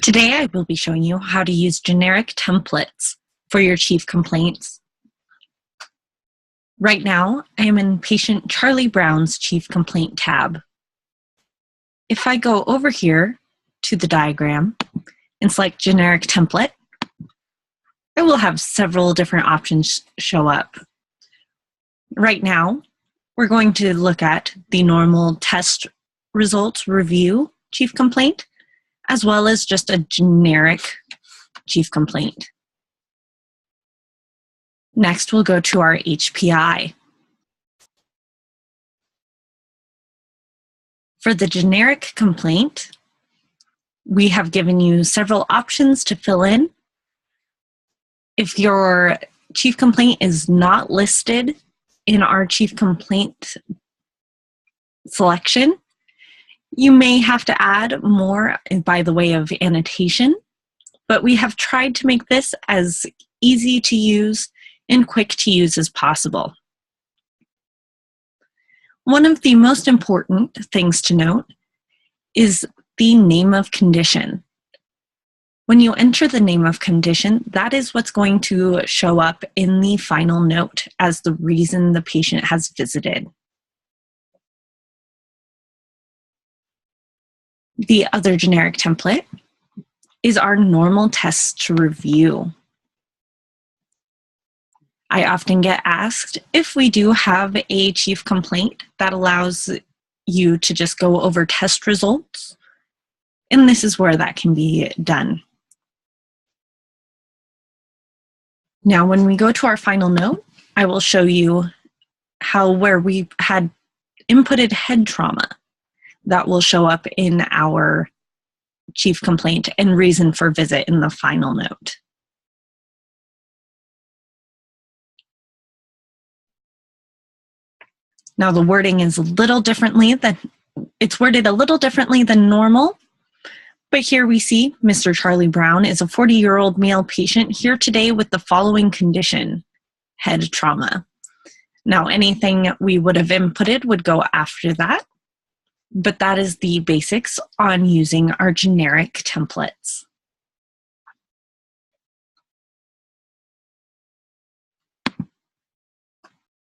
Today I will be showing you how to use generic templates for your chief complaints. Right now, I am in patient Charlie Brown's chief complaint tab. If I go over here to the diagram and select generic template, I will have several different options show up. Right now, we're going to look at the normal test results review chief complaint, as well as just a generic chief complaint. Next, we'll go to our HPI. For the generic complaint, we have given you several options to fill in. If your chief complaint is not listed in our chief complaint selection, you may have to add more by the way of annotation, but we have tried to make this as easy to use and quick to use as possible. One of the most important things to note is the name of condition. When you enter the name of condition, that is what's going to show up in the final note as the reason the patient has visited. The other generic template is our normal tests to review. I often get asked if we do have a chief complaint that allows you to just go over test results, and this is where that can be done. Now, when we go to our final note, I will show you where we had inputted head trauma, that will show up in our chief complaint and reason for visit in the final note. Now the wording is it's worded a little differently than normal, but here we see Mr. Charlie Brown is a 40-year-old male patient here today with the following condition, head trauma. Now anything we would have inputted would go after that, but that is the basics on using our generic templates.